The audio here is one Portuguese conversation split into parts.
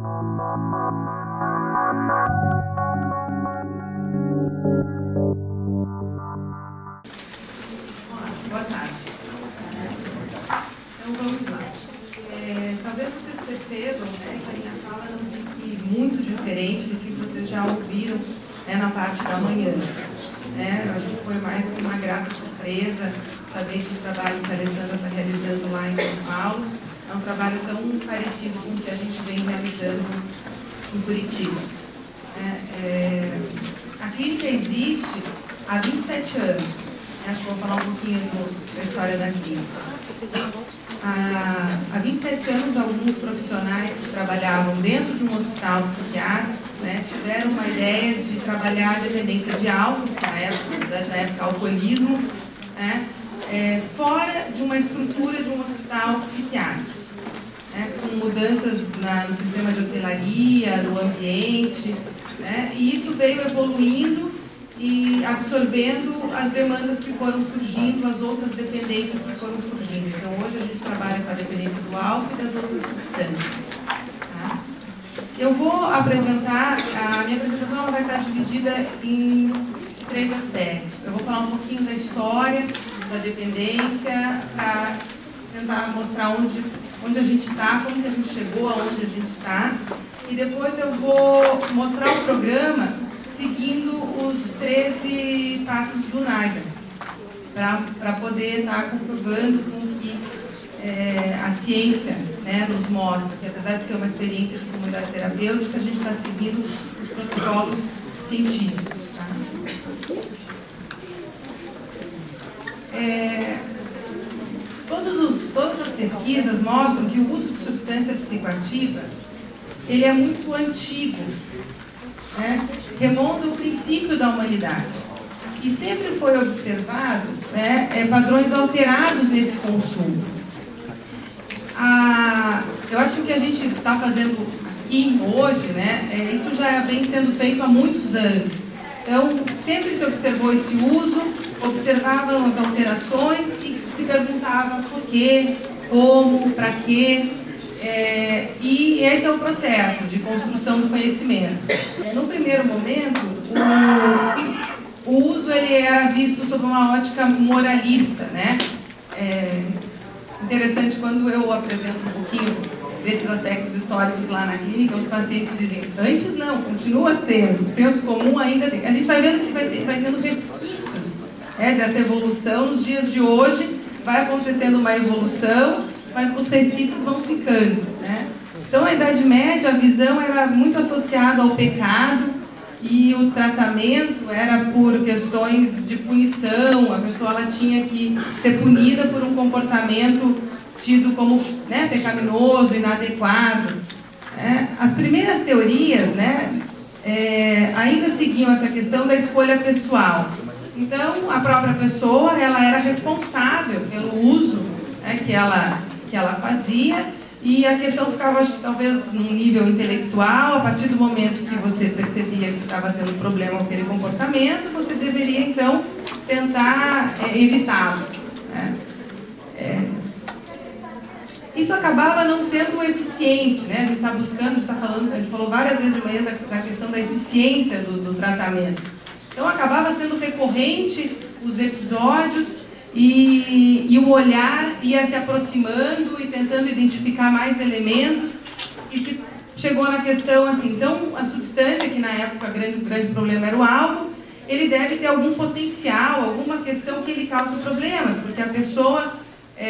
Boa tarde. Então vamos lá. Talvez vocês percebam, né, que a minha fala não fique muito diferente do que vocês já ouviram, né, na parte da manhã. Eu acho que foi mais que uma grata surpresa saber que o trabalho que a Alessandra está realizando lá em São Paulo é um trabalho tão parecido com o que a gente vem realizando em Curitiba. A clínica existe há 27 anos. Acho que vou falar um pouquinho da história da clínica. Há 27 anos, alguns profissionais que trabalhavam dentro de um hospital psiquiátrico, né, tiveram uma ideia de trabalhar a dependência de álcool, na época alcoolismo, né, fora de uma estrutura de um hospital psiquiátrico, né, com mudanças no sistema de hotelaria, no ambiente, né, e isso veio evoluindo e absorvendo as demandas que foram surgindo, as outras dependências que foram surgindo. Então, hoje a gente trabalha com a dependência do álcool e das outras substâncias. Tá? Eu vou apresentar, a minha apresentação ela vai estar dividida em 3 aspectos. Eu vou falar um pouquinho da história da dependência, para tentar mostrar onde a gente está, como que a gente chegou aonde a gente está. E depois eu vou mostrar o programa seguindo os 13 passos do NAIDA, para poder estar comprovando com que a ciência, né, nos mostra que, apesar de ser uma experiência de comunidade terapêutica, a gente está seguindo os protocolos científicos. Tá? Todas as pesquisas mostram que o uso de substância psicoativa ele é muito antigo, né? Remonta ao princípio da humanidade. E sempre foi observado, né, padrões alterados nesse consumo. Eu acho que o que a gente está fazendo aqui hoje, né, isso já vem sendo feito há muitos anos. Então, sempre se observou esse uso, observavam as alterações e se perguntava por quê, como, para quê. E esse é o processo de construção do conhecimento. No primeiro momento, o uso ele era visto sob uma ótica moralista, né? Interessante, quando eu apresento um pouquinho desses aspectos históricos lá na clínica, os pacientes dizem, antes não, continua sendo, o senso comum ainda tem. A gente vai vendo que vai tendo resquícios, né, dessa evolução. Nos dias de hoje vai acontecendo uma evolução, mas os resquícios vão ficando, né? Então, na Idade Média, a visão era muito associada ao pecado e o tratamento era por questões de punição. A pessoa ela tinha que ser punida por um comportamento tido como, né, pecaminoso, inadequado. As primeiras teorias, né, ainda seguiam essa questão da escolha pessoal. Então, a própria pessoa ela era responsável pelo uso, né, que ela fazia, e a questão ficava, acho que talvez, num nível intelectual. A partir do momento que você percebia que estava tendo problema com aquele comportamento, você deveria, então, tentar evitá-lo, né? Isso acabava não sendo eficiente, né? A gente está buscando, a gente falou várias vezes de manhã da questão da eficiência do tratamento. Então, acabava sendo recorrente os episódios, e o olhar ia se aproximando e tentando identificar mais elementos, e se chegou na questão assim, então a substância, que na época o grande problema era o álcool, ele deve ter algum potencial, alguma questão que ele cause problemas, porque a pessoa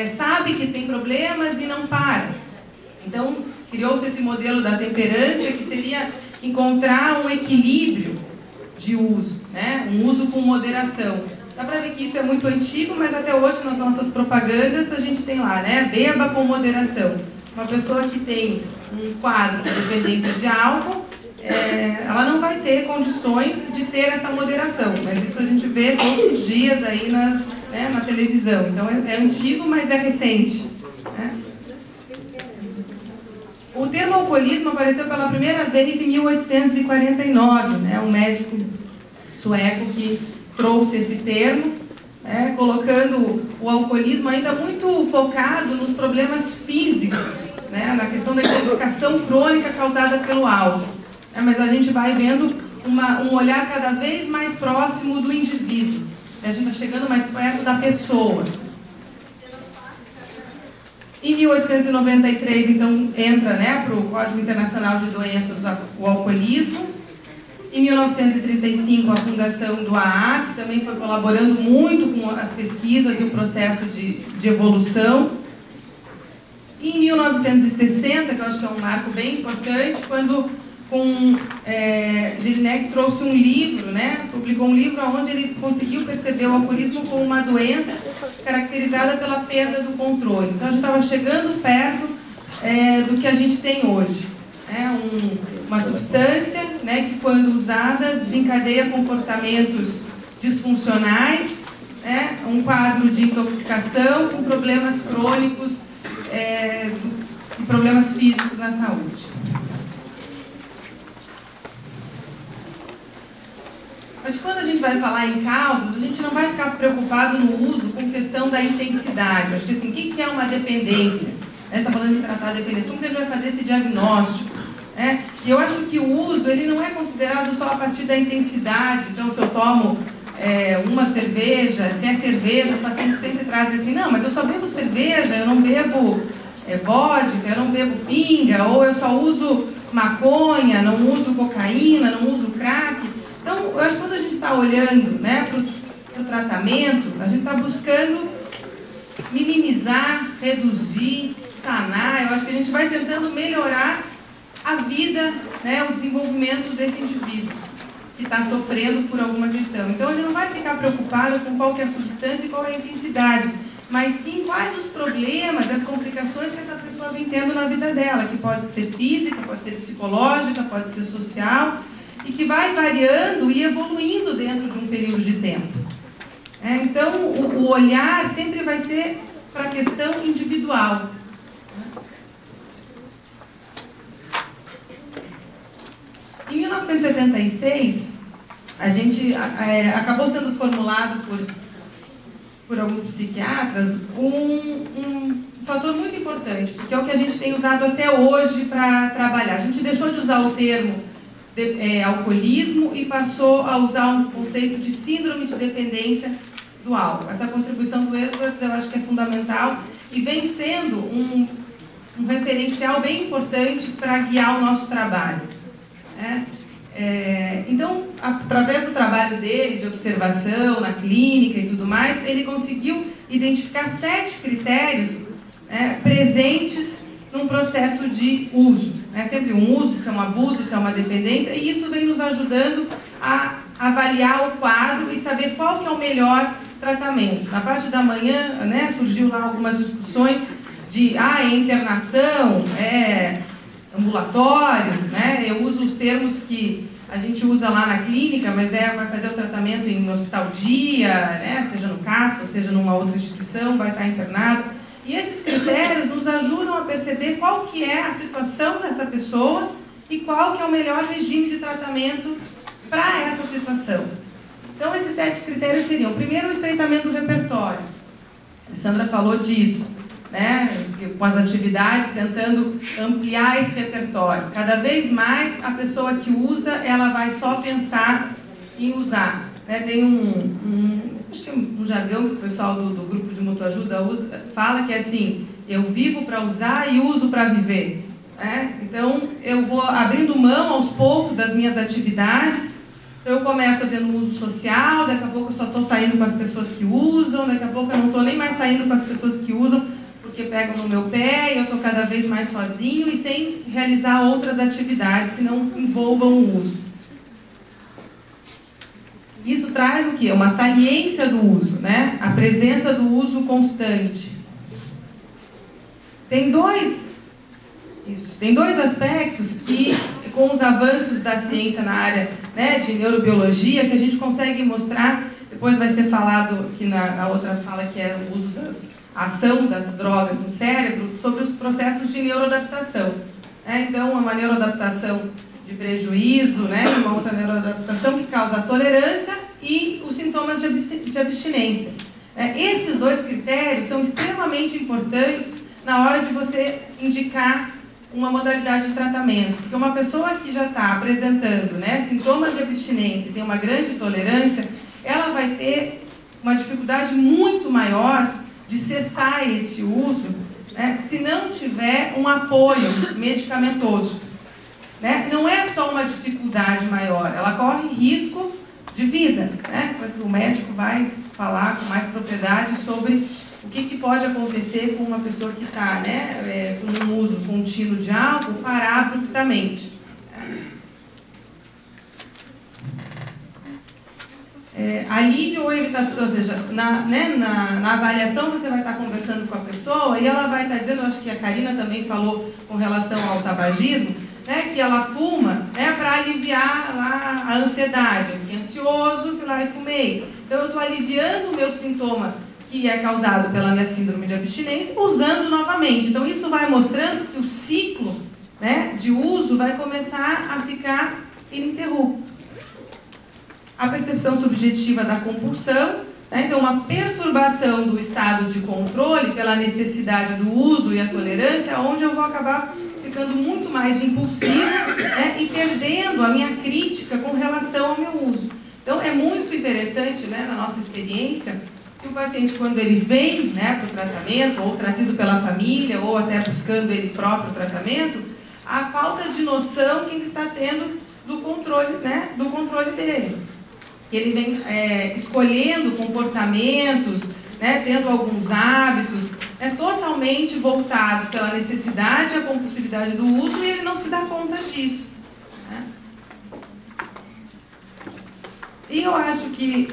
sabe que tem problemas e não para. Então criou-se esse modelo da temperância, que seria encontrar um equilíbrio de uso, né? Um uso com moderação. Dá para ver que isso é muito antigo, mas até hoje nas nossas propagandas a gente tem lá, né? Beba com moderação. Uma pessoa que tem um quadro de dependência de álcool, ela não vai ter condições de ter essa moderação. Mas isso a gente vê todos os dias aí na televisão. Então é antigo, mas é recente, né? O termo alcoolismo apareceu pela primeira vez em 1849, né? Um médico sueco que trouxe esse termo, colocando o alcoolismo ainda muito focado nos problemas físicos, na questão da intoxicação crônica causada pelo álcool. Mas a gente vai vendo um olhar cada vez mais próximo do indivíduo. A gente está chegando mais perto da pessoa. Em 1893, então, entra para o Código Internacional de Doenças o alcoolismo. Em 1935, a fundação do AA, que também foi colaborando muito com as pesquisas e o processo de evolução. E em 1960, que eu acho que é um marco bem importante, quando Jelinek trouxe um livro, publicou um livro onde ele conseguiu perceber o alcoolismo como uma doença caracterizada pela perda do controle. Então a gente estava chegando perto do que a gente tem hoje. Uma substância que, quando usada, desencadeia comportamentos disfuncionais, um quadro de intoxicação com problemas crônicos e problemas físicos na saúde. Mas quando a gente vai falar em causas, a gente não vai ficar preocupado no uso com questão da intensidade. Eu acho que assim, o que é uma dependência? A gente está falando de tratar a dependência. Como que a gente vai fazer esse diagnóstico? E eu acho que o uso ele não é considerado só a partir da intensidade. Então, se eu tomo uma cerveja, se é cerveja, os pacientes sempre trazem assim, não, mas eu só bebo cerveja, eu não bebo vodka, eu não bebo pinga, ou eu só uso maconha, não uso cocaína, não uso crack. Então, eu acho que quando a gente está olhando para o tratamento, a gente está buscando minimizar, reduzir, sanar. Eu acho que a gente vai tentando melhorar a vida, o desenvolvimento desse indivíduo que está sofrendo por alguma questão. Então, a gente não vai ficar preocupado com qual que é a substância e qual é a intensidade, mas sim quais os problemas, as complicações que essa pessoa vem tendo na vida dela, que pode ser física, pode ser psicológica, pode ser social, e que vai variando e evoluindo dentro de um período de tempo. Então, o olhar sempre vai ser para a questão individual. Em 1976, a gente acabou sendo formulado por alguns psiquiatras um fator muito importante, porque é o que a gente tem usado até hoje para trabalhar. A gente deixou de usar o termo alcoolismo e passou a usar um conceito de síndrome de dependência do álcool. Essa contribuição do Edwards eu acho que é fundamental e vem sendo um referencial bem importante para guiar o nosso trabalho. Então, através do trabalho dele, de observação na clínica e tudo mais, ele conseguiu identificar 7 critérios presentes num processo de uso. Sempre um uso, se é um abuso, se é uma dependência, e isso vem nos ajudando a avaliar o quadro e saber qual que é o melhor tratamento. Na parte da manhã, surgiu lá algumas discussões de internação, ambulatório, eu uso os termos que a gente usa lá na clínica, mas vai fazer o tratamento em um hospital dia, seja no CAPS, ou seja numa outra instituição, vai estar internado. E esses critérios nos ajudam a perceber qual que é a situação dessa pessoa e qual que é o melhor regime de tratamento para essa situação. Então, esses 7 critérios seriam, primeiro, o estreitamento do repertório. A Sandra falou disso, com as atividades, tentando ampliar esse repertório. Cada vez mais, a pessoa que usa, ela vai só pensar em usar. Tem acho que um jargão que o pessoal do grupo de mutuajuda fala que é assim, eu vivo para usar e uso para viver. Então, eu vou abrindo mão aos poucos das minhas atividades. Então, eu começo tendo uso social, daqui a pouco eu só estou saindo com as pessoas que usam, daqui a pouco eu não estou nem mais saindo com as pessoas que usam, porque pegam no meu pé e eu estou cada vez mais sozinho e sem realizar outras atividades que não envolvam o uso. Isso traz o quê? Uma saliência do uso, a presença do uso constante. Tem dois aspectos que, com os avanços da ciência na área de neurobiologia, que a gente consegue mostrar, depois vai ser falado aqui na outra fala, que é o uso a ação das drogas no cérebro, sobre os processos de neuroadaptação. Então, uma neuroadaptação de prejuízo, e uma outra neuroadaptação que causa a tolerância e os sintomas de abstinência. Esses dois critérios são extremamente importantes na hora de você indicar uma modalidade de tratamento, porque uma pessoa que já está apresentando, né, sintomas de abstinência e tem uma grande intolerância, ela vai ter uma dificuldade muito maior de cessar esse uso, né, se não tiver um apoio medicamentoso. Né? Não é só uma dificuldade maior, ela corre risco de vida. Né? O médico vai falar com mais propriedade sobre o que pode acontecer com uma pessoa que está, né, com um uso contínuo de álcool, parar abruptamente. Alívio ou evitação, ou seja, na avaliação você vai estar conversando com a pessoa e ela vai estar dizendo, eu acho que a Karina também falou com relação ao tabagismo, né, que ela fuma, né, para aliviar lá a ansiedade. Eu fiquei ansioso, fui lá e fumei. Então eu estou aliviando o meu sintoma que é causado pela minha síndrome de abstinência, usando novamente. Então isso vai mostrando que o ciclo, né, de uso vai começar a ficar ininterrupto. A percepção subjetiva da compulsão, né, então uma perturbação do estado de controle pela necessidade do uso e a tolerância, onde eu vou acabar ficando muito mais impulsivo, né, e perdendo a minha crítica com relação ao meu uso. Então é muito interessante, né, na nossa experiência, que o paciente, quando ele vem, né, para o tratamento, ou trazido pela família, ou até buscando ele próprio tratamento, a falta de noção que ele está tendo do controle, né, do controle dele. Que ele vem escolhendo comportamentos, né, tendo alguns hábitos totalmente voltados pela necessidade e a compulsividade do uso, e ele não se dá conta disso. Né? E eu acho que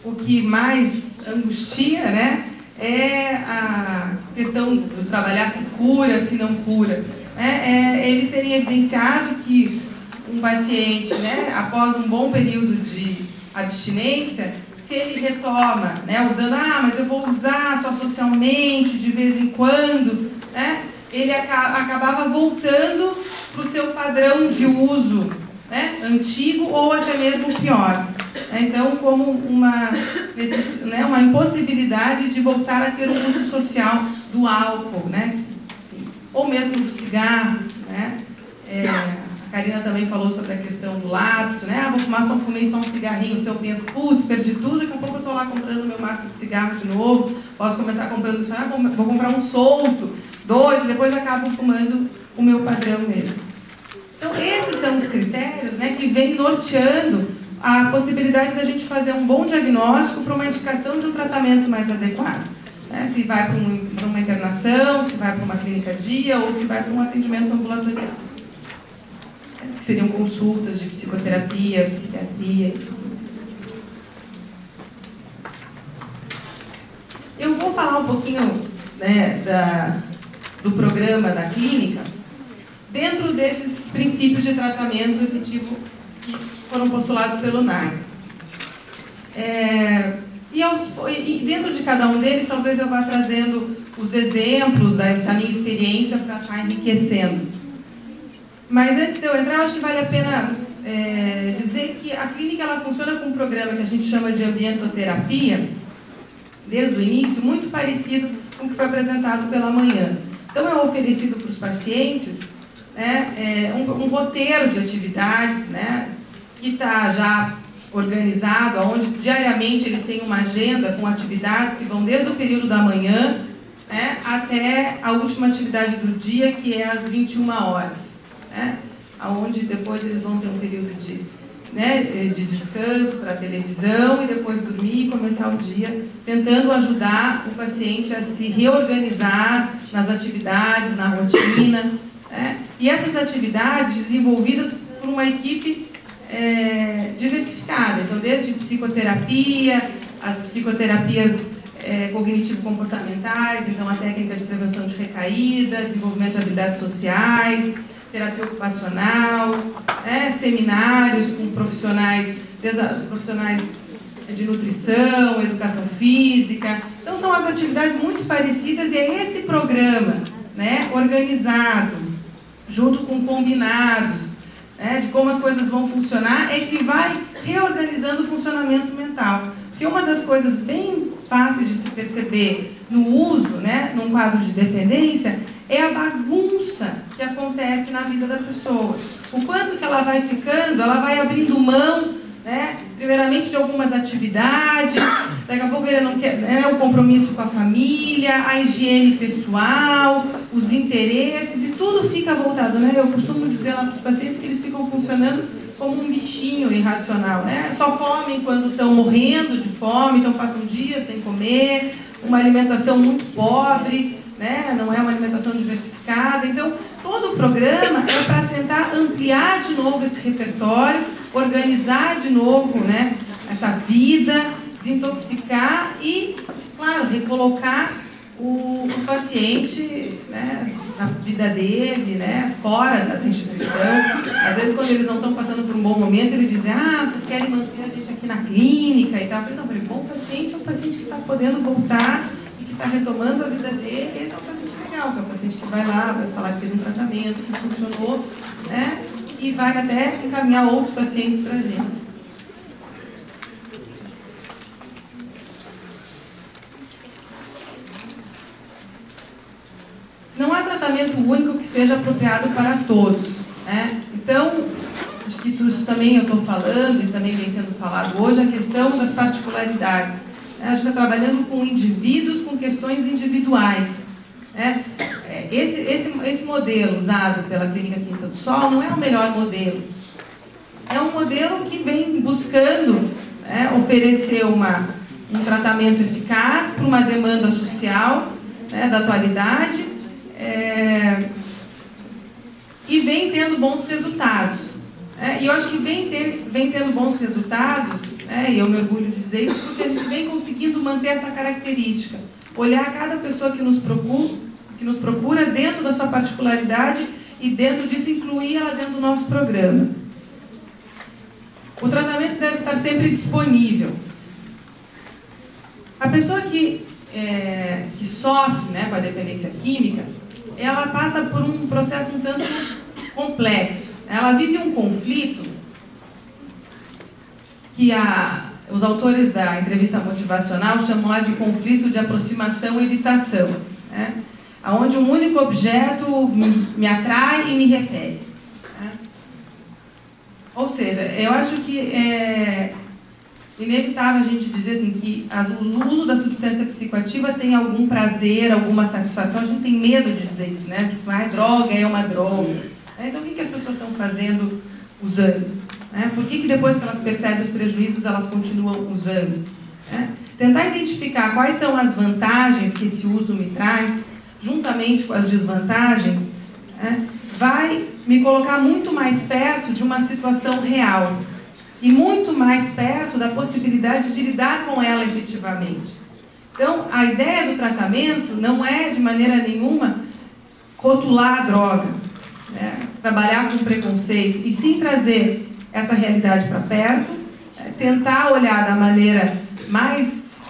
o que mais angustia, né, é a questão do trabalhar se cura, se não cura. Eles terem evidenciado que um paciente, né, após um bom período de abstinência, se ele retoma, né, usando, mas eu vou usar só socialmente, de vez em quando, né, ele acabava voltando para o seu padrão de uso, né, antigo ou até mesmo pior. Então, como uma impossibilidade de voltar a ter um uso social do álcool, né, ou mesmo do cigarro, né. A Karina também falou sobre a questão do lapso, né? Vou fumar, fumei só um cigarrinho. Se eu penso, putz, perdi tudo, daqui a pouco eu estou lá comprando o meu maço de cigarro de novo, posso começar comprando isso, vou comprar um solto, 2, e depois acabo fumando o meu padrão mesmo. Então, esses são os critérios, né, que vêm norteando a possibilidade da gente fazer um bom diagnóstico para uma indicação de um tratamento mais adequado. Né? Se vai para uma internação, se vai para uma clínica dia ou se vai para um atendimento ambulatorial. Que seriam consultas de psicoterapia, psiquiatria. Eu vou falar um pouquinho, né, do programa da clínica dentro desses princípios de tratamento efetivo que foram postulados pelo NAR. E dentro de cada um deles, talvez eu vá trazendo os exemplos da minha experiência para estar enriquecendo. Mas antes de eu entrar, eu acho que vale a pena dizer que a clínica ela funciona com um programa que a gente chama de ambientoterapia, desde o início, muito parecido com o que foi apresentado pela manhã. Então, é oferecido para os pacientes, né, um roteiro de atividades, né, que está já organizado, onde diariamente eles têm uma agenda com atividades que vão desde o período da manhã, né, até a última atividade do dia, que é às 21 horas. Onde depois eles vão ter um período de descanso para a televisão e depois dormir e começar o dia, tentando ajudar o paciente a se reorganizar nas atividades, na rotina. E essas atividades desenvolvidas por uma equipe diversificada, então desde psicoterapia, as psicoterapias cognitivo-comportamentais, então a técnica de prevenção de recaída, desenvolvimento de habilidades sociais, terapia ocupacional, seminários com profissionais de nutrição, educação física. Então são as atividades muito parecidas e é esse programa, né, organizado, junto com combinados, de como as coisas vão funcionar, é que vai reorganizando o funcionamento mental. Porque uma das coisas bem fáceis de se perceber no uso, né, num quadro de dependência, é a bagunça que acontece na vida da pessoa. O quanto que ela vai ficando, ela vai abrindo mão, né, primeiramente de algumas atividades, daqui a pouco ele não quer, né, o compromisso com a família, a higiene pessoal, os interesses, e tudo fica voltado, né? Eu costumo dizer lá para os pacientes que eles ficam funcionando como um bichinho irracional, né? Só comem quando estão morrendo de fome, então passam dias sem comer, uma alimentação muito pobre, né? Não é uma alimentação diversificada. Então, todo o programa é para tentar ampliar de novo esse repertório, organizar de novo, né, essa vida, desintoxicar e, claro, recolocar o paciente, né, na vida dele, né, fora da instituição. Às vezes, quando eles não estão passando por um bom momento, eles dizem: ah, vocês querem manter a gente aqui na clínica e tal. Eu falei: não, bom paciente é um paciente que está podendo voltar e que está retomando a vida dele. Esse é um paciente legal, que é um paciente que vai lá, vai falar que fez um tratamento, que funcionou, né, e vai até encaminhar outros pacientes para a gente. Não há tratamento único que seja apropriado para todos, né? Então, acho que isso também eu estou falando e também vem sendo falado hoje, a questão das particularidades. A gente está trabalhando com indivíduos com questões individuais, né? Esse modelo usado pela Clínica Quinta do Sol não é o melhor modelo. É um modelo que vem buscando, né, oferecer um tratamento eficaz para uma demanda social, né, da atualidade, e vem tendo bons resultados. E eu acho que vem tendo bons resultados, e eu me orgulho de dizer isso, porque a gente vem conseguindo manter essa característica. Olhar cada pessoa que nos procura dentro da sua particularidade e dentro disso incluir ela dentro do nosso programa. O tratamento deve estar sempre disponível. A pessoa que sofre, né, com a dependência química, ela passa por um processo um tanto complexo. Ela vive um conflito que os autores da entrevista motivacional chamam lá de conflito de aproximação e evitação, né? Onde um único objeto me atrai e me repele, né? Ou seja, eu acho que é inevitável a gente dizer assim, que o uso da substância psicoativa tem algum prazer, alguma satisfação. A gente tem medo de dizer isso, né? Tipo, droga é uma droga. Então, o que as pessoas estão fazendo usando? Por que depois que elas percebem os prejuízos, elas continuam usando? Tentar identificar quais são as vantagens que esse uso me traz, juntamente com as desvantagens, vai me colocar muito mais perto de uma situação real e muito mais perto da possibilidade de lidar com ela efetivamente. Então, a ideia do tratamento não é, de maneira nenhuma, rotular a droga, né? Trabalhar com preconceito, e sim trazer essa realidade para perto, tentar olhar da maneira mais,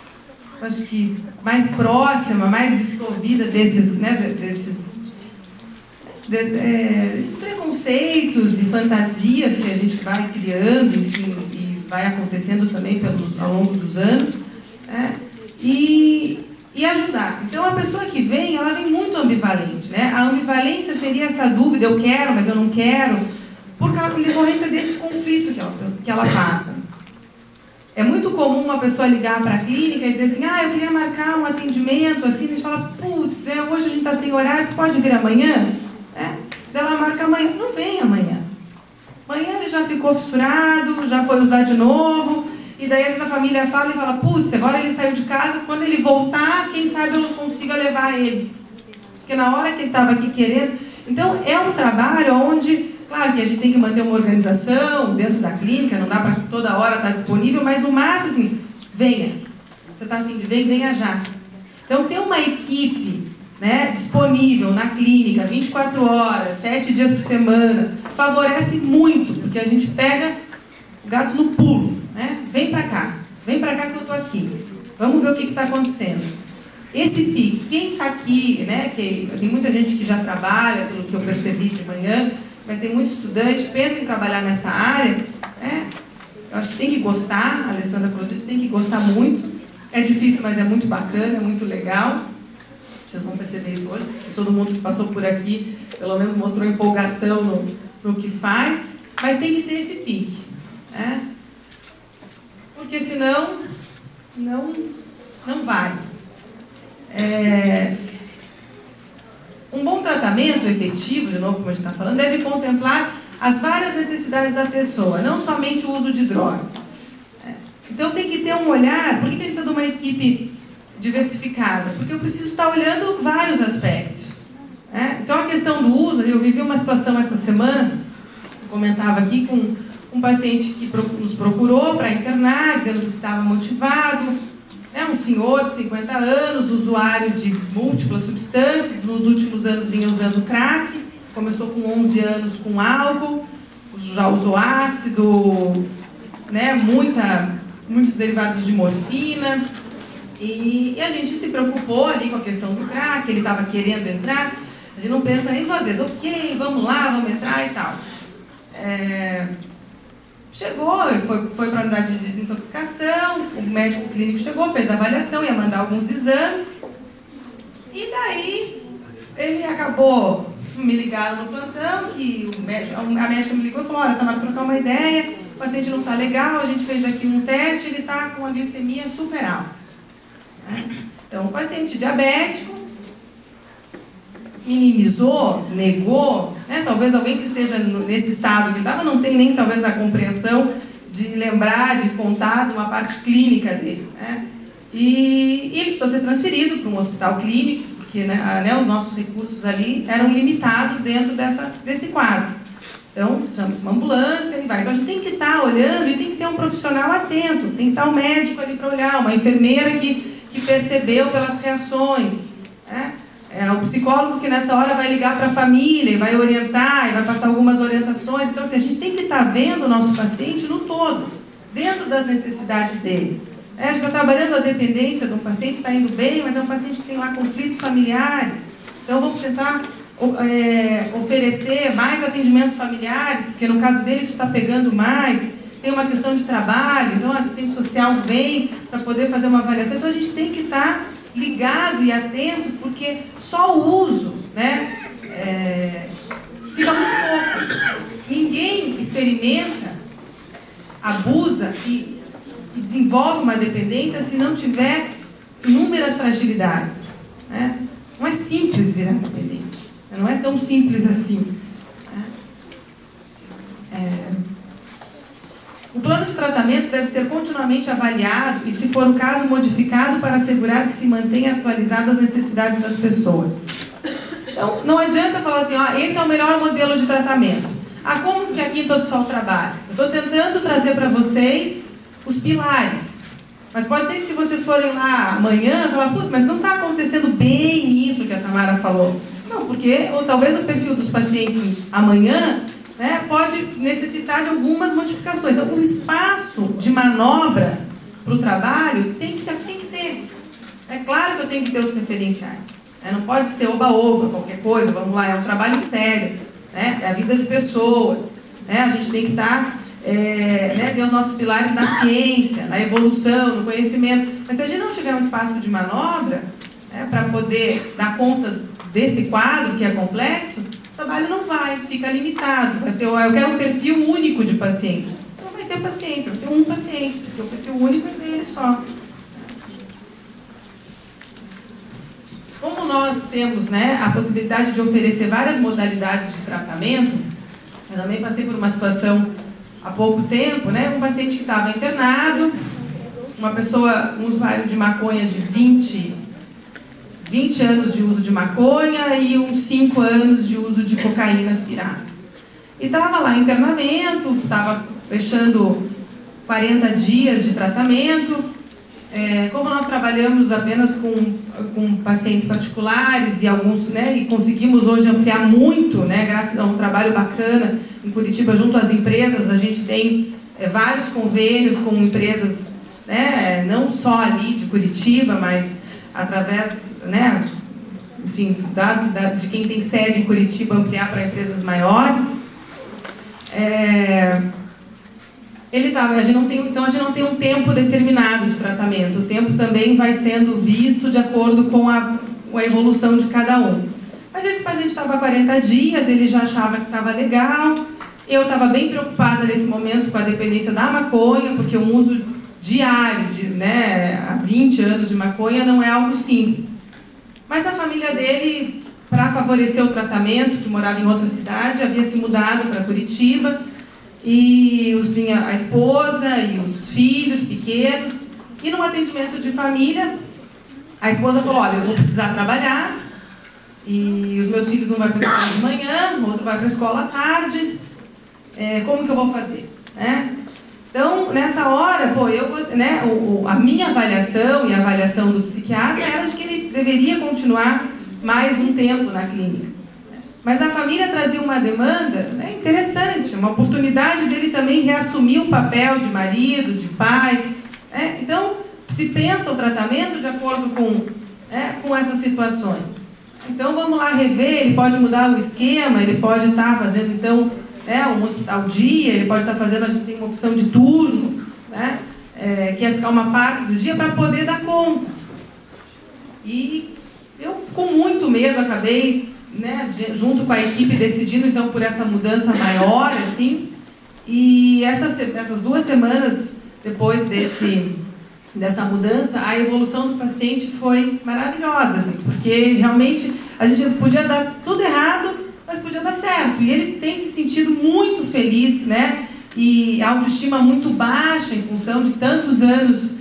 acho que, mais próxima, mais desprovida desses preconceitos e fantasias que a gente vai criando, enfim, e vai acontecendo também ao longo dos anos, e ajudar. Então, a pessoa que vem, ela vem muito ambivalente, né? A ambivalência seria essa dúvida: eu quero, mas eu não quero, por causa da decorrência desse conflito que ela passa. É muito comum uma pessoa ligar para a clínica e dizer assim: eu queria marcar um atendimento, assim, a gente fala: putz, hoje a gente está sem horário, você pode vir amanhã? Ela marca amanhã. Não vem amanhã. Amanhã ele já ficou fissurado, já foi usar de novo, e daí às vezes a família fala e fala: putz, agora ele saiu de casa, quando ele voltar, quem sabe eu não consiga levar ele. Porque na hora que ele estava aqui querendo... Então, é um trabalho onde, claro que a gente tem que manter uma organização dentro da clínica, não dá para toda hora estar disponível, mas o máximo, assim, venha. Você está afim de vir? Venha já. Então, ter uma equipe, né, disponível na clínica, 24 horas, 7 dias por semana, favorece muito, porque a gente pega o gato no pulo, né? Vem pra cá que eu tô aqui, vamos ver o que está acontecendo. Esse pique, quem está aqui, né, que tem muita gente que já trabalha, pelo que eu percebi de manhã, mas tem muito estudante, pensa em trabalhar nessa área, né? Eu acho que tem que gostar, a Alessandra falou disso, tem que gostar muito. É difícil, mas é muito bacana, é muito legal. Vocês vão perceber isso hoje. Todo mundo que passou por aqui, pelo menos mostrou empolgação no que faz. Mas tem que ter esse pique, né? Porque senão, não vai. Um bom tratamento efetivo, de novo, como a gente está falando, deve contemplar as várias necessidades da pessoa, não somente o uso de drogas. Então tem que ter um olhar. Por que a gente precisa de uma equipe diversificada? Porque eu preciso estar olhando vários aspectos. Então a questão do uso, eu vivi uma situação essa semana, eu comentava aqui com um paciente que nos procurou para internar, dizendo que estava motivado, um senhor de 50 anos, usuário de múltiplas substâncias, nos últimos anos vinha usando crack, começou com 11 anos com álcool, já usou ácido, muitos derivados de morfina, e a gente se preocupou ali com a questão do crack, ele estava querendo entrar, a gente não pensa nem duas vezes, ok, vamos lá, vamos entrar e tal. Chegou, foi para a unidade de desintoxicação, o médico clínico chegou, fez a avaliação, ia mandar alguns exames, e daí ele acabou, me ligaram no plantão, que a médica me ligou e falou, olha, estava para trocar uma ideia, o paciente não está legal, a gente fez aqui um teste, ele está com a glicemia super alta. Então, o paciente diabético minimizou, negou, talvez alguém que esteja nesse estado que estava não tem nem talvez a compreensão de lembrar, de contar de uma parte clínica dele. E ele precisou ser transferido para um hospital clínico, porque os nossos recursos ali eram limitados dentro desse quadro. Então, chama-se uma ambulância e vai. Então, a gente tem que estar olhando e tem que ter um profissional atento, tem que estar um médico ali para olhar, uma enfermeira que percebeu pelas reações. O psicólogo que nessa hora vai ligar para a família e vai orientar e vai passar algumas orientações. Então, assim, a gente tem que estar vendo o nosso paciente no todo, dentro das necessidades dele. A gente está trabalhando a dependência do paciente, está indo bem, mas é um paciente que tem lá conflitos familiares. Então, vamos tentar oferecer mais atendimentos familiares, porque no caso dele isso está pegando mais. Tem uma questão de trabalho, então o assistente social vem para poder fazer uma avaliação. Então, a gente tem que estar ligado e atento, porque só o uso, fica muito pouco. Ninguém experimenta, abusa e desenvolve uma dependência se não tiver inúmeras fragilidades. Não é simples virar dependente, não é tão simples assim. O plano de tratamento deve ser continuamente avaliado e, se for o caso, modificado para assegurar que se mantenha atualizado as necessidades das pessoas. Então, não adianta falar assim, esse é o melhor modelo de tratamento. Como que a Quinta do Sol trabalha? Eu estou tentando trazer para vocês os pilares. Mas pode ser que se vocês forem lá amanhã, falar, putz, mas não está acontecendo bem isso que a Tamara falou. Não, porque ou talvez o perfil dos pacientes amanhã pode necessitar de algumas modificações. Então, o espaço de manobra para o trabalho tem que ter. É claro que eu tenho que ter os referenciais. Não pode ser oba-oba, qualquer coisa, vamos lá, é um trabalho sério. É a vida de pessoas. A gente tem que estar, ter os nossos pilares na ciência, na evolução, no conhecimento. Mas se a gente não tiver um espaço de manobra, para poder dar conta desse quadro que é complexo, o trabalho não vai, fica limitado. Vai ter, eu quero um perfil único de paciente. Então vai ter paciente, vai ter um paciente, porque o perfil único é dele só. Como nós temos a possibilidade de oferecer várias modalidades de tratamento, eu também passei por uma situação há pouco tempo, um paciente que estava internado, um usuário de maconha de 20 anos de uso de maconha e uns 5 anos de uso de cocaína aspirada. E estava lá em internamento, estava fechando 40 dias de tratamento. Como nós trabalhamos apenas com pacientes particulares e alguns, e conseguimos hoje ampliar muito, graças a um trabalho bacana em Curitiba junto às empresas, a gente tem vários convênios com empresas, não só ali de Curitiba, mas através, enfim, de quem tem sede em Curitiba, ampliar para empresas maiores. a gente não tem um tempo determinado de tratamento. O tempo também vai sendo visto de acordo com a evolução de cada um. Mas esse paciente estava há 40 dias, ele já achava que estava legal. Eu estava bem preocupada nesse momento com a dependência da maconha, porque o uso diário, há 20 anos de maconha, não é algo simples. Mas a família dele, para favorecer o tratamento, que morava em outra cidade, havia se mudado para Curitiba, e vinha a esposa e os filhos pequenos, e num atendimento de família, a esposa falou, olha, eu vou precisar trabalhar, e os meus filhos, um vai para a escola de manhã, o outro vai para a escola à tarde, como que eu vou fazer? Então, nessa hora, a minha avaliação e a avaliação do psiquiatra era de que ele deveria continuar mais um tempo na clínica. Mas a família trazia uma demanda interessante, uma oportunidade dele também reassumir o papel de marido, de pai. Então, se pensa o tratamento de acordo com essas situações. Então, vamos lá rever, ele pode mudar o esquema, ele pode estar fazendo, então, um hospital dia, ele pode estar fazendo, a gente tem uma opção de turno, que é ficar uma parte do dia para poder dar conta. E eu, com muito medo, acabei, junto com a equipe, decidindo então por essa mudança maior, assim, e essas 2 semanas depois dessa mudança, a evolução do paciente foi maravilhosa, assim, porque realmente a gente podia dar tudo errado, mas podia dar certo. E ele tem se sentido muito feliz, e a autoestima muito baixa em função de tantos anos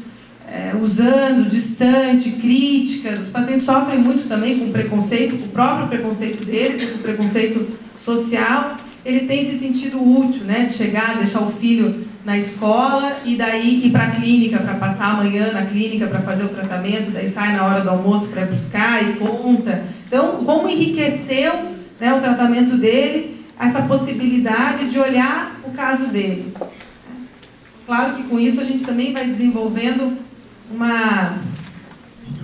usando, distante, críticas. Os pacientes sofrem muito também com preconceito, com o próprio preconceito deles e com o preconceito social. Ele tem se sentido útil, de chegar, deixar o filho na escola e daí ir para a clínica, para passar a manhã na clínica para fazer o tratamento, daí sai na hora do almoço para buscar e conta. Então, como enriqueceu o tratamento dele, essa possibilidade de olhar o caso dele. Claro que com isso a gente também vai desenvolvendo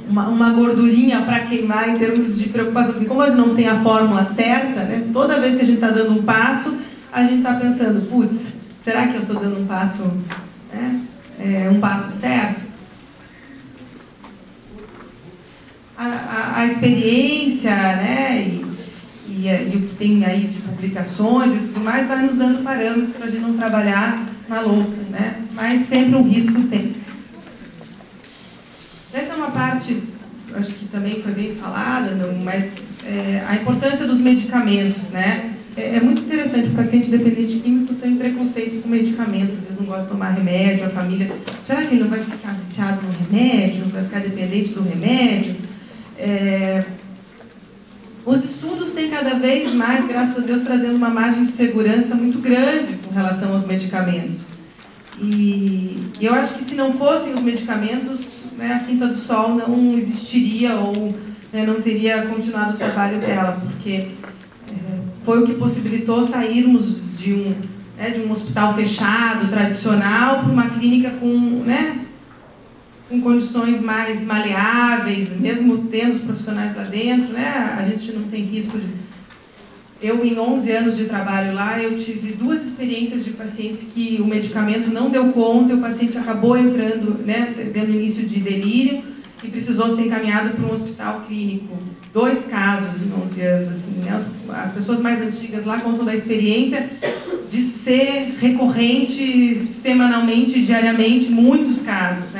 uma gordurinha para queimar em termos de preocupação, porque como a gente não tem a fórmula certa, toda vez que a gente está dando um passo, a gente está pensando, putz, será que eu estou dando um passo, um passo certo? A experiência, e o que tem aí de publicações e tudo mais vai nos dando parâmetros para a gente não trabalhar na louca, mas sempre um risco tem. Essa é uma parte, acho que também foi bem falada, mas a importância dos medicamentos, É muito interessante, o paciente dependente químico tem preconceito com medicamentos, às vezes não gosta de tomar remédio, a família, será que ele não vai ficar viciado no remédio, vai ficar dependente do remédio? Os estudos têm cada vez mais, graças a Deus, trazendo uma margem de segurança muito grande com relação aos medicamentos. E eu acho que se não fossem os medicamentos, a Quinta do Sol não existiria ou não teria continuado o trabalho dela, porque foi o que possibilitou sairmos de um hospital fechado, tradicional, para uma clínica com condições mais maleáveis, mesmo tendo os profissionais lá dentro, a gente não tem risco de... Eu, em 11 anos de trabalho lá, eu tive 2 experiências de pacientes que o medicamento não deu conta e o paciente acabou entrando, tendo início de delírio e precisou ser encaminhado para um hospital clínico. 2 casos em 11 anos, assim, As pessoas mais antigas lá contam da experiência de ser recorrente, semanalmente, diariamente, muitos casos,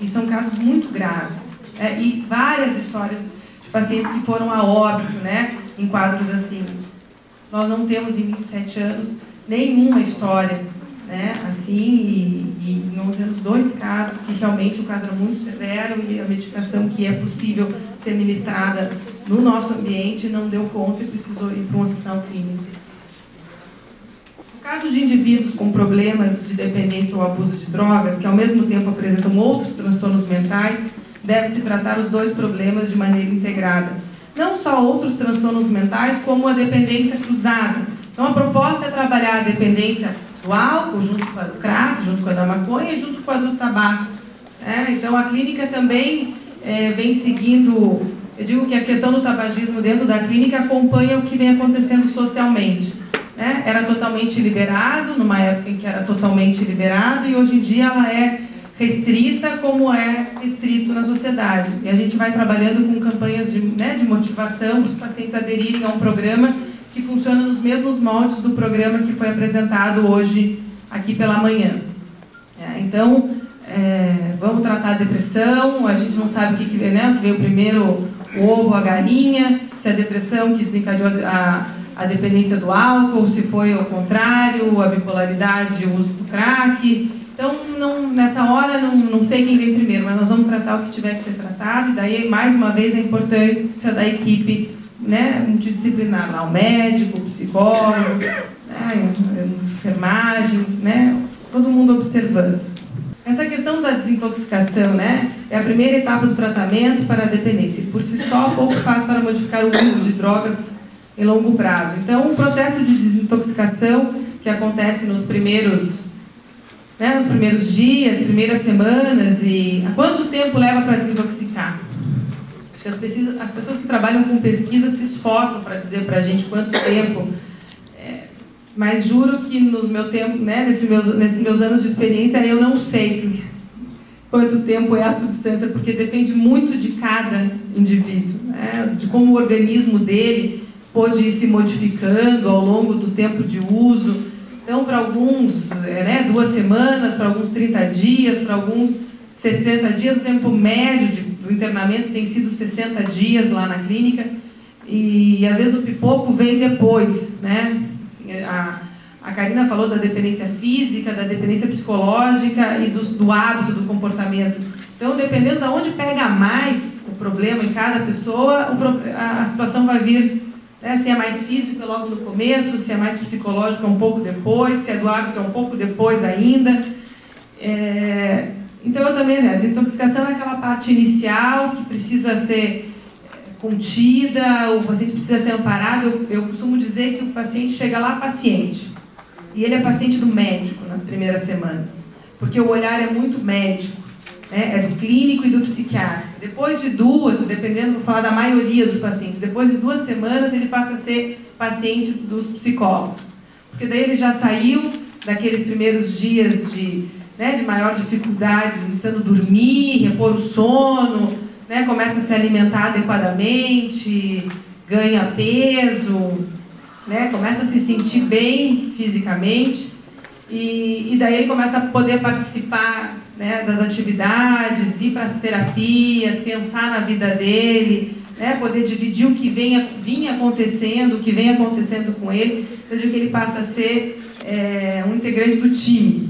E são casos muito graves. E várias histórias de pacientes que foram a óbito, em quadros assim. Nós não temos em 27 anos nenhuma história, assim, e em 11 anos 2 casos que realmente o caso era muito severo e a medicação que é possível ser ministrada no nosso ambiente não deu conta e precisou ir para um hospital clínico. No caso de indivíduos com problemas de dependência ou abuso de drogas, que ao mesmo tempo apresentam outros transtornos mentais, deve-se tratar os 2 problemas de maneira integrada. Não só outros transtornos mentais, como a dependência cruzada. Então a proposta é trabalhar a dependência do álcool, junto com a do crack, junto com a da maconha e junto com a do tabaco. Então a clínica também vem seguindo... Eu digo que a questão do tabagismo dentro da clínica acompanha o que vem acontecendo socialmente. né? Era totalmente liberado, numa época em que era totalmente liberado, e hoje em dia ela é restrita como é restrito na sociedade. E a gente vai trabalhando com campanhas de motivação para os pacientes aderirem a um programa que funciona nos mesmos moldes do programa que foi apresentado hoje aqui pela manhã. Então, vamos tratar a depressão, a gente não sabe o que veio, né? O que veio primeiro, o ovo, a galinha, se a depressão que desencadeou a dependência do álcool, se foi ao contrário, a bipolaridade, o uso do crack. Então, nessa hora, não sei quem vem primeiro, mas nós vamos tratar o que tiver que ser tratado, e daí, mais uma vez, a importância da equipe, né, multidisciplinar, lá, o médico, o psicólogo, né, a enfermagem, né, todo mundo observando. Essa questão da desintoxicação, né, é a primeira etapa do tratamento para a dependência, e por si só pouco faz para modificar o uso de drogas em longo prazo. Então, o processo de desintoxicação que acontece nos primeiros dias, primeiras semanas, e há quanto tempo leva para desintoxicar? Acho que as pessoas que trabalham com pesquisa se esforçam para dizer para a gente quanto tempo, mas juro que no meu tempo, né, nesses meus anos de experiência, eu não sei quanto tempo é a substância, porque depende muito de cada indivíduo, né, de como o organismo dele pode ir se modificando ao longo do tempo de uso. Então, para alguns, 2 semanas, para alguns 30 dias, para alguns 60 dias, o tempo médio do internamento tem sido 60 dias lá na clínica, e às vezes o pipoco vem depois, né? A Karina falou da dependência física, da dependência psicológica e do hábito, do comportamento. Então, dependendo de onde pega mais o problema em cada pessoa, a situação vai vir, né? Se é mais físico é logo no começo, se é mais psicológico é um pouco depois, se é do hábito é um pouco depois ainda. Então, eu também, a desintoxicação é aquela parte inicial que precisa ser contida, o paciente precisa ser amparado. Eu costumo dizer que o paciente chega lá paciente, e ele é paciente do médico nas primeiras semanas, porque o olhar é muito médico, né? É do clínico e do psiquiatra. Depois de 2, dependendo, vou falar da maioria dos pacientes, depois de 2 semanas ele passa a ser paciente dos psicólogos, porque daí ele já saiu daqueles primeiros dias de maior dificuldade, precisando dormir, repor o sono, né, começa a se alimentar adequadamente, ganha peso, né, começa a se sentir bem fisicamente, e daí ele começa a poder participar, né, das atividades, ir para as terapias, pensar na vida dele, né, poder dividir o que vinha acontecendo, o que vem acontecendo com ele, desde que ele passa a ser um integrante do time.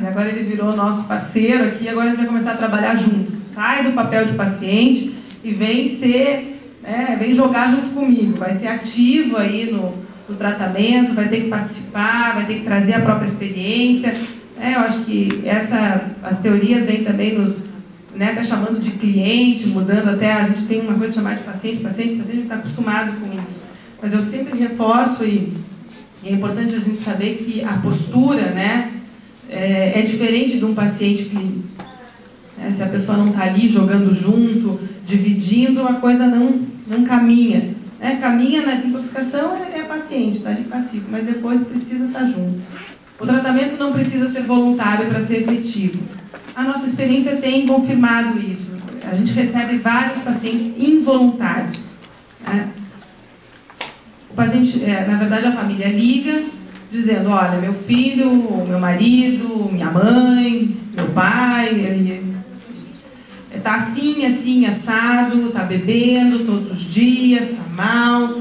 Agora ele virou nosso parceiro aqui, agora a gente vai começar a trabalhar juntos. Sai do papel de paciente e vem jogar junto comigo, vai ser ativo aí no tratamento, vai ter que participar, vai ter que trazer a própria experiência. Eu acho que as teorias vêm também até chamando de cliente, mudando até, a gente tem uma coisa chamada de paciente, a gente está acostumado com isso. Mas eu sempre reforço, e é importante a gente saber que a postura, né, é diferente de um paciente clínico. Se a pessoa não está ali jogando junto, dividindo, a coisa não caminha. Caminha na desintoxicação, é paciente, está ali passivo, mas depois precisa estar junto. O tratamento não precisa ser voluntário para ser efetivo. A nossa experiência tem confirmado isso. A gente recebe vários pacientes involuntários. O paciente, na verdade, a família liga, dizendo, olha, meu filho, meu marido, minha mãe, meu pai, está assim, assim, assado, está bebendo todos os dias, está mal,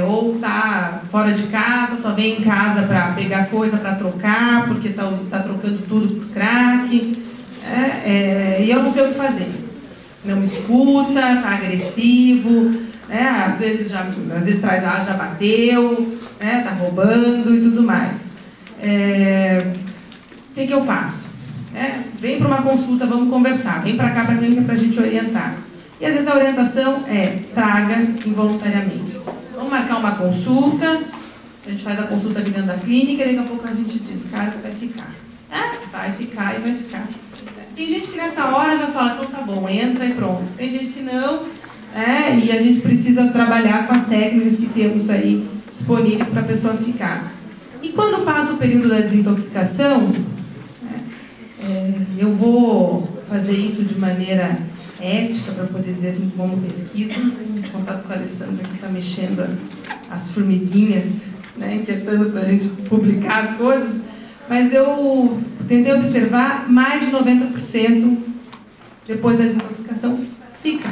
ou está fora de casa, só vem em casa para pegar coisa para trocar, porque está trocando tudo por crack, e eu não sei o que fazer. Não me escuta, está agressivo, às vezes já bateu, está roubando e tudo mais. O que eu faço? Vem para uma consulta, vamos conversar, vem para cá para a clínica para a gente orientar. E às vezes a orientação traga involuntariamente. Vamos marcar uma consulta, a gente faz a consulta aqui dentro da clínica, e daqui a pouco a gente diz, cara, você vai ficar. Vai ficar e vai ficar. Tem gente que nessa hora já fala, então tá bom, entra e pronto. Tem gente que não, e a gente precisa trabalhar com as técnicas que temos aí disponíveis para a pessoa ficar. E quando passa o período da desintoxicação, eu vou fazer isso de maneira ética, para poder dizer assim, como pesquisa, em contato com a Alessandra, que está mexendo as formiguinhas, né, inquietando para a gente publicar as coisas, mas eu tentei observar mais de 90% depois da desintoxicação fica.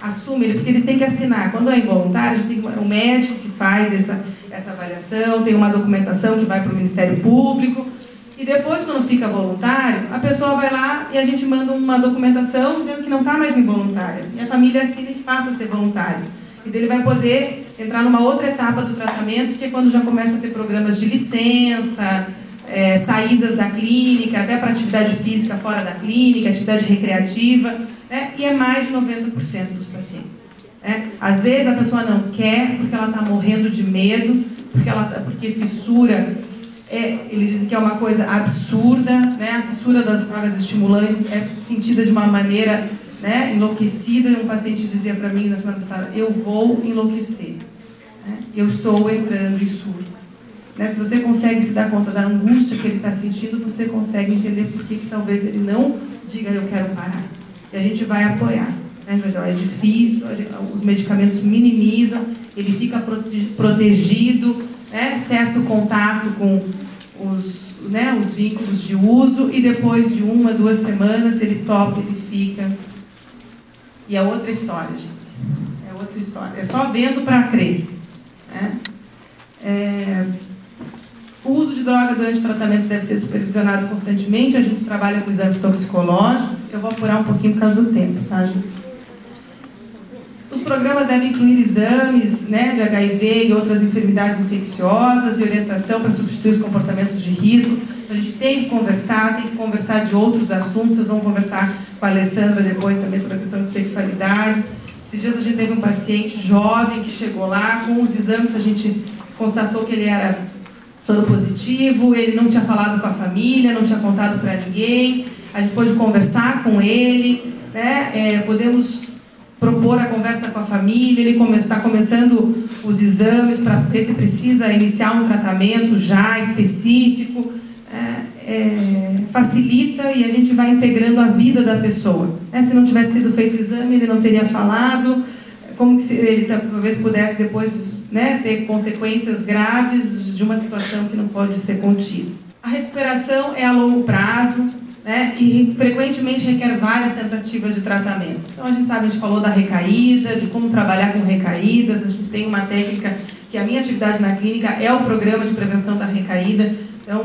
Assume ele, porque eles têm que assinar. Quando é involuntário, a gente tem um médico que faz essa avaliação, tem uma documentação que vai para o Ministério Público, e depois, quando fica voluntário, a pessoa vai lá e a gente manda uma documentação dizendo que não está mais involuntária. E a família assina e passa a ser voluntário. E daí ele vai poder entrar numa outra etapa do tratamento, que é quando já começa a ter programas de licença, saídas da clínica, até para atividade física fora da clínica, atividade recreativa, né? E é mais de 90% dos pacientes. Às vezes a pessoa não quer porque ela está morrendo de medo, porque fissura, eles dizem que é uma coisa absurda, né? A fissura das drogas estimulantes é sentida de uma maneira, né, enlouquecida. Um paciente dizia para mim na semana passada: eu vou enlouquecer, né? Eu estou entrando em surto. Né? Se você consegue se dar conta da angústia que ele está sentindo, você consegue entender por que talvez ele não diga eu quero parar. E a gente vai apoiar. Né? É difícil, os medicamentos minimizam, ele fica protegido, né? Cessa o contato com os vínculos de uso, e depois de 1 a 2 semanas ele topa, ele fica. E é outra história, gente. É outra história. É só vendo para crer. Né? O uso de droga durante o tratamento deve ser supervisionado constantemente. A gente trabalha com exames toxicológicos. Eu vou apurar um pouquinho por causa do tempo, tá, gente? Os programas devem incluir exames, né, de HIV e outras enfermidades infecciosas e orientação para substituir os comportamentos de risco. A gente tem que conversar de outros assuntos. Vocês vão conversar com a Alessandra depois também sobre a questão de sexualidade. Esses dias a gente teve um paciente jovem que chegou lá, com os exames a gente constatou que ele era soropositivo, ele não tinha falado com a família, não tinha contado para ninguém. A gente pôde conversar com ele, né? Podemos propor a conversa com a família, ele está começando os exames para ver se precisa iniciar um tratamento já específico. Facilita e a gente vai integrando a vida da pessoa. Se não tivesse sido feito o exame, ele não teria falado, como que ele talvez pudesse depois, né, ter consequências graves de uma situação que não pode ser contida. A recuperação é a longo prazo, né, e frequentemente requer várias tentativas de tratamento. Então a gente falou da recaída, de como trabalhar com recaídas. A gente tem uma técnica que a minha atividade na clínica é o programa de prevenção da recaída. Então,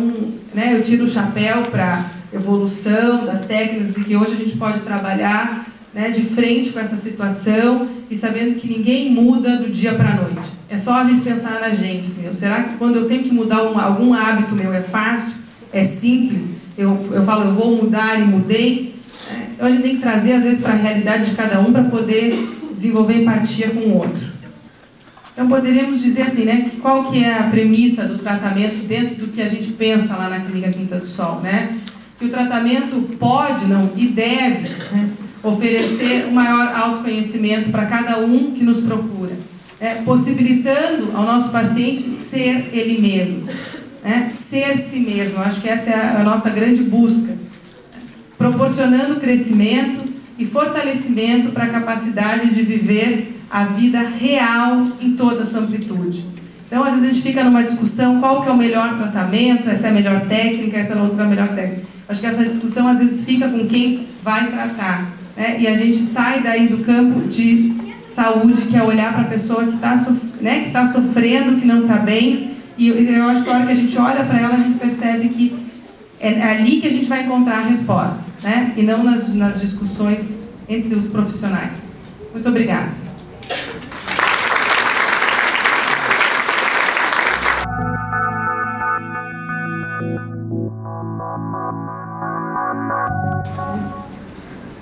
né, eu tiro o chapéu para a evolução das técnicas e que hoje a gente pode trabalhar, né, de frente com essa situação e sabendo que ninguém muda do dia para a noite. É só a gente pensar na gente. Assim, será que quando eu tenho que mudar algum hábito meu é fácil? É simples? Eu falo, eu vou mudar e mudei? Então a gente tem que trazer, às vezes, para a realidade de cada um para poder desenvolver empatia com o outro. Então poderíamos dizer assim, né, que qual que é a premissa do tratamento dentro do que a gente pensa lá na Clínica Quinta do Sol, né? Que o tratamento pode, não, e deve, né, oferecer um maior autoconhecimento para cada um que nos procura, possibilitando ao nosso paciente ser ele mesmo, ser si mesmo. Eu acho que essa é a nossa grande busca, proporcionando crescimento e fortalecimento para a capacidade de viver a vida real em toda a sua amplitude. Então, às vezes a gente fica numa discussão, qual que é o melhor tratamento, essa é a melhor técnica, essa é a outra melhor técnica. Acho que essa discussão, às vezes, fica com quem vai tratar, né? E a gente sai daí do campo de saúde, que é olhar para a pessoa que está sofrendo, que não está bem, e eu acho que a hora que a gente olha para ela, a gente percebe que é ali que a gente vai encontrar a resposta, né? E não nas discussões entre os profissionais. Muito obrigada.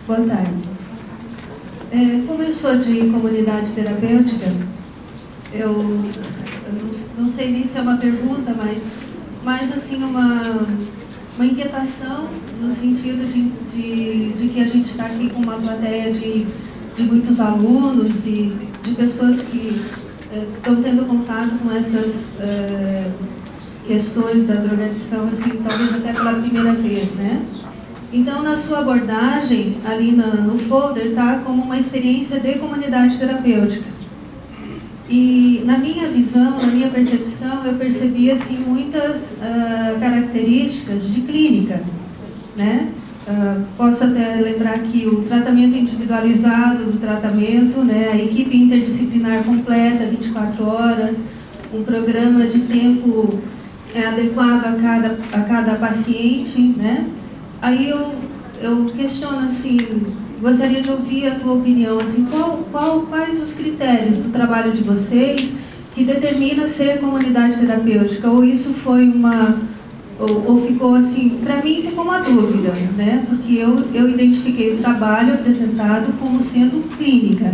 Boa tarde. Como eu sou de comunidade terapêutica, eu não sei nem se é uma pergunta, mas assim, uma inquietação no sentido de que a gente está aqui com uma plateia de muitos alunos e de pessoas que estão tendo contato com essas questões da drogadição, assim, talvez até pela primeira vez, né? Então, na sua abordagem, ali no folder, tá como uma experiência de comunidade terapêutica. E na minha visão, na minha percepção, eu percebi assim, muitas características de clínica, né? Posso até lembrar que o tratamento individualizado do tratamento, né? A equipe interdisciplinar completa, 24 horas, um programa de tempo adequado a cada paciente, né? Aí eu questiono assim, gostaria de ouvir a tua opinião, assim, quais os critérios do trabalho de vocês que determina ser comunidade terapêutica? Ou isso foi ou ficou assim, para mim ficou uma dúvida, né? Porque eu identifiquei o trabalho apresentado como sendo clínica,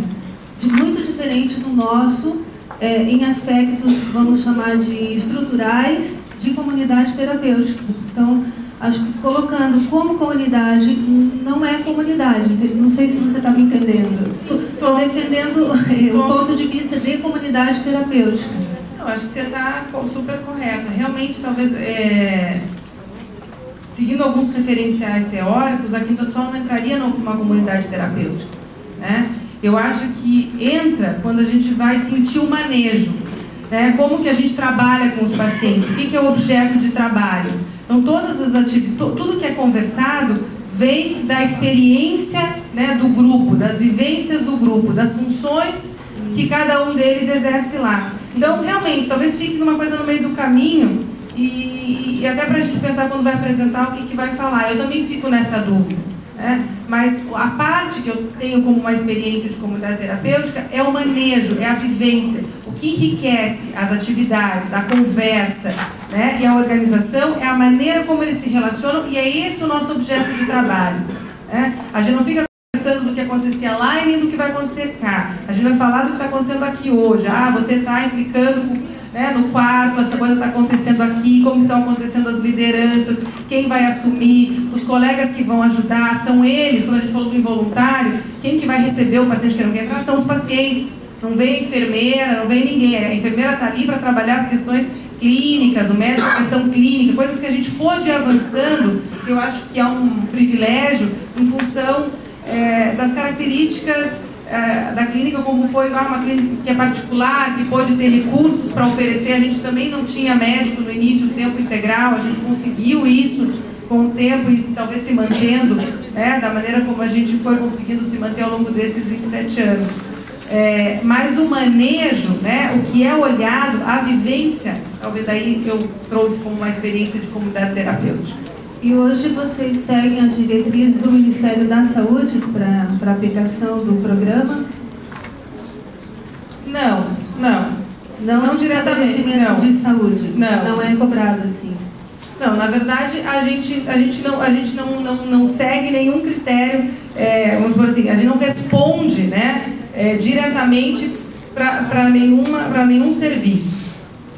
muito diferente do nosso, em aspectos, vamos chamar de estruturais, de comunidade terapêutica. Então, acho que colocando como comunidade, não é comunidade. Não sei se você está me entendendo. Estou defendendo o ponto de vista de comunidade terapêutica. Eu acho que você está super correta. Realmente, talvez, seguindo alguns referenciais teóricos, a Quinta do Sol não entraria numa comunidade terapêutica, né? Eu acho que entra quando a gente vai sentir o manejo, né? Como que a gente trabalha com os pacientes, o que é o objeto de trabalho. Então, todas as atividades, tudo que é conversado vem da experiência, né, do grupo, das vivências do grupo, das funções que cada um deles exerce lá. Então, realmente, talvez fique numa coisa no meio do caminho e até para a gente pensar quando vai apresentar o que vai falar. Eu também fico nessa dúvida, né? Mas a parte que eu tenho como uma experiência de comunidade terapêutica é o manejo, é a vivência. O que enriquece as atividades, a conversa, né, e a organização é a maneira como eles se relacionam, e é esse o nosso objeto de trabalho, né? A gente não fica conversando do que acontecia lá e nem do que vai acontecer cá. A gente vai falar do que está acontecendo aqui hoje. Ah, você está implicando, né, no quarto, essa coisa está acontecendo aqui, como estão acontecendo as lideranças, quem vai assumir, os colegas que vão ajudar, são eles. Quando a gente falou do involuntário, quem que vai receber o paciente que não quer entrar são os pacientes. Não vem a enfermeira, não vem ninguém. A enfermeira está ali para trabalhar as questões clínicas, o médico a questão clínica, coisas que a gente pôde ir avançando. Eu acho que é um privilégio em função das características da clínica, como foi uma clínica que é particular, que pode ter recursos para oferecer. A gente também não tinha médico no início do tempo integral, a gente conseguiu isso com o tempo e talvez se mantendo, né, da maneira como a gente foi conseguindo se manter ao longo desses 27 anos. Mas o manejo, né, o que é olhado, a vivência, talvez daí eu trouxe como uma experiência de comunidade terapêutica. E hoje vocês seguem as diretrizes do Ministério da Saúde para aplicação do programa? Não de estabelecimento de saúde? Não é cobrado assim? Não, na verdade, a gente não segue nenhum critério, vamos por assim, a gente não responde, né, diretamente para nenhum serviço.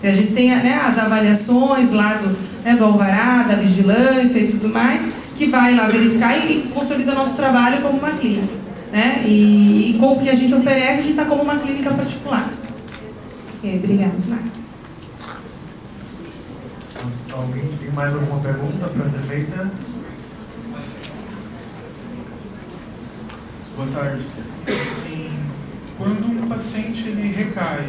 Se a gente tem, né, as avaliações lá do alvará, da vigilância e tudo mais, que vai lá verificar e consolida nosso trabalho como uma clínica, né? E com o que a gente oferece, a gente está como uma clínica particular. Ok, obrigada. Alguém tem mais alguma pergunta para ser feita? Boa tarde. Assim, quando um paciente ele recai,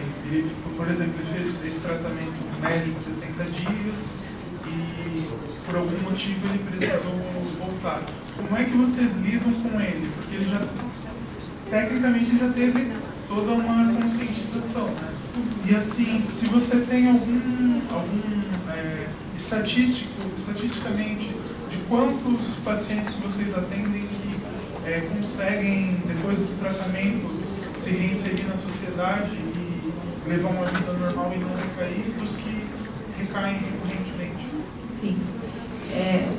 por exemplo, ele fez esse tratamento médio de 60 dias e por algum motivo ele precisou voltar, como é que vocês lidam com ele? Porque ele já, tecnicamente, ele já teve toda uma conscientização, né? E assim, se você tem algum estatisticamente, de quantos pacientes que vocês atendem que conseguem, depois do tratamento, se reinserir na sociedade e levar uma vida normal e não recair, dos que recaem recorrentemente? Sim.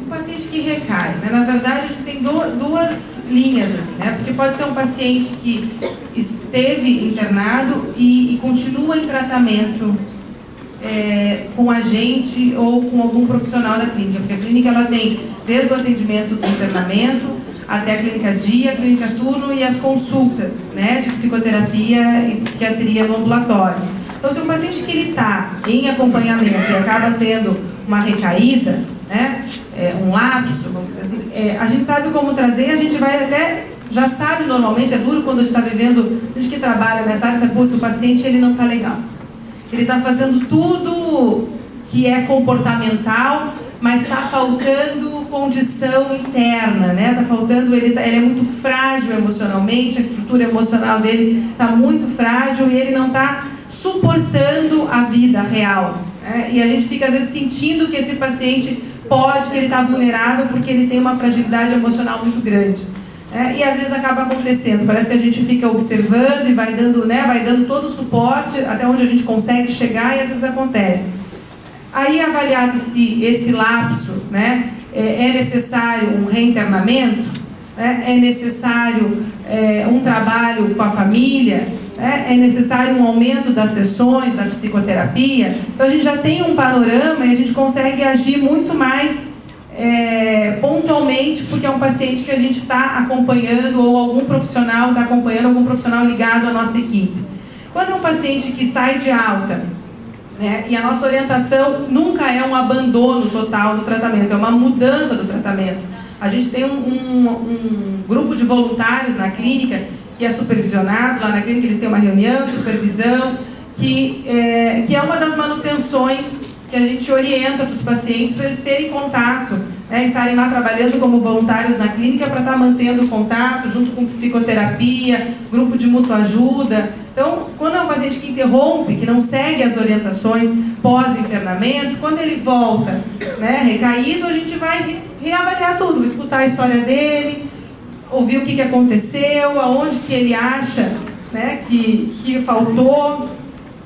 Um paciente que recai, né? Na verdade, a gente tem duas linhas, assim, né? Porque pode ser um paciente que esteve internado e continua em tratamento com a gente ou com algum profissional da clínica, porque a clínica ela tem desde o atendimento do internamento até a clínica dia, a clínica turno e as consultas, né, de psicoterapia e psiquiatria no ambulatório. Então, se um paciente que ele está em acompanhamento e acaba tendo uma recaída, né, um lapso, vamos dizer assim, a gente sabe como trazer, a gente vai até, já sabe normalmente, é duro quando a gente está vivendo, a gente que trabalha nessa área, sabe, putz, o paciente ele não está legal. Ele está fazendo tudo que é comportamental, mas está faltando condição interna, né? Está faltando, ele é muito frágil emocionalmente, a estrutura emocional dele está muito frágil e ele não está suportando a vida real. Né? E a gente fica às vezes sentindo que esse paciente que ele está vulnerável porque ele tem uma fragilidade emocional muito grande. E às vezes acaba acontecendo, parece que a gente fica observando e vai dando, né, vai dando todo o suporte até onde a gente consegue chegar e às vezes acontece. Aí, avaliado se esse lapso, né, é necessário um reinternamento, né, é necessário um trabalho com a família, né, é necessário um aumento das sessões da psicoterapia. Então a gente já tem um panorama e a gente consegue agir muito mais pontualmente, porque é um paciente que a gente está acompanhando ou algum profissional está acompanhando, algum profissional ligado à nossa equipe. Quando é um paciente que sai de alta, né, e a nossa orientação nunca é um abandono total do tratamento, é uma mudança do tratamento. A gente tem um grupo de voluntários na clínica que é supervisionado, lá na clínica eles têm uma reunião de supervisão, que é uma das manutenções que a gente orienta para os pacientes para eles terem contato, né, estarem lá trabalhando como voluntários na clínica para estar mantendo contato, junto com psicoterapia, grupo de mútua ajuda. Então, quando é um paciente que interrompe, que não segue as orientações pós-internamento, quando ele volta, né, recaído, a gente vai reavaliar tudo, escutar a história dele, ouvir o que aconteceu, aonde que ele acha, né, que faltou,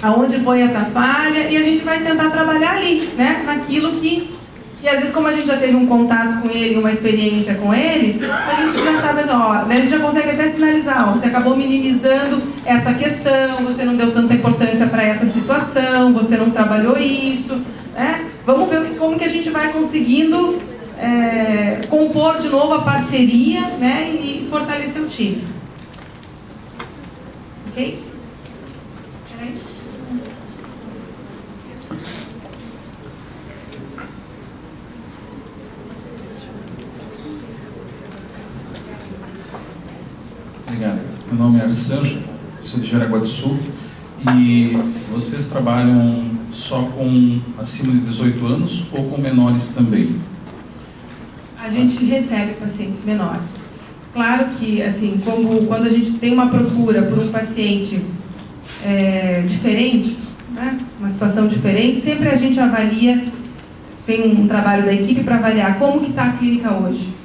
aonde foi essa falha, e a gente vai tentar trabalhar ali, né, naquilo que... E às vezes, como a gente já teve um contato com ele, uma experiência com ele, a gente já sabe, ó, né, a gente já consegue até sinalizar, ó, você acabou minimizando essa questão, você não deu tanta importância para essa situação, você não trabalhou isso, né? Vamos ver como que a gente vai conseguindo compor de novo a parceria, né, e fortalecer o time. Ok? Era isso? Obrigado. Meu nome é Arsanjo, sou de Jaraguá do Sul e vocês trabalham só com acima de 18 anos ou com menores também? A gente recebe pacientes menores. Claro que, assim, quando a gente tem uma procura por um paciente diferente, né, uma situação diferente, sempre a gente avalia, tem um trabalho da equipe para avaliar como que está a clínica hoje.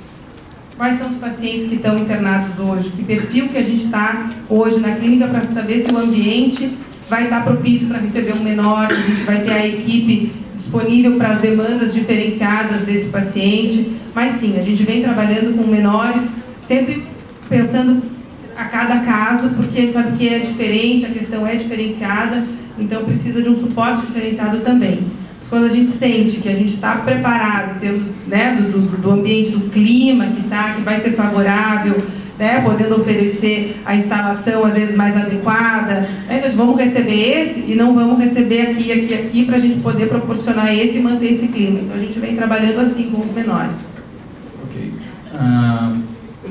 Quais são os pacientes que estão internados hoje? Que perfil que a gente está hoje na clínica para saber se o ambiente vai estar propício para receber um menor, se a gente vai ter a equipe disponível para as demandas diferenciadas desse paciente. Mas sim, a gente vem trabalhando com menores, sempre pensando a cada caso, porque a gente sabe que é diferente, a questão é diferenciada, então precisa de um suporte diferenciado também. Mas quando a gente sente que a gente está preparado em termos, né, do ambiente, do clima que vai ser favorável, né, podendo oferecer a instalação às vezes mais adequada, né, então vamos receber esse e não vamos receber aqui para a gente poder proporcionar esse e manter esse clima. Então a gente vem trabalhando assim com os menores. Ok.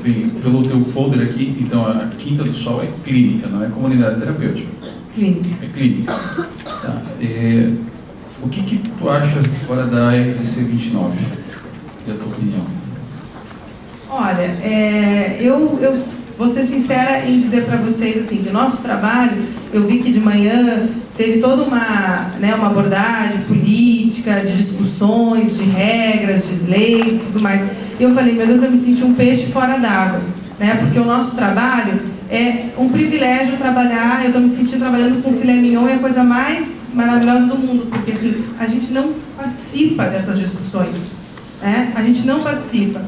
Bem, pelo teu folder aqui, então a Quinta do Sol é clínica, não é comunidade terapêutica? Clínica. É clínica. Tá. O que tu achas agora da RDC 29? E a tua opinião? Olha, eu vou ser sincera em dizer para vocês assim, que o nosso trabalho, eu vi que de manhã teve toda uma abordagem política, de discussões, de regras, de leis e tudo mais. E eu falei, meu Deus, eu me senti um peixe fora d'água, né? Porque o nosso trabalho é um privilégio trabalhar, eu estou me sentindo trabalhando com filé mignon, é a coisa mais maravilhosa do mundo, porque assim, a gente não participa dessas discussões, né? A gente não participa.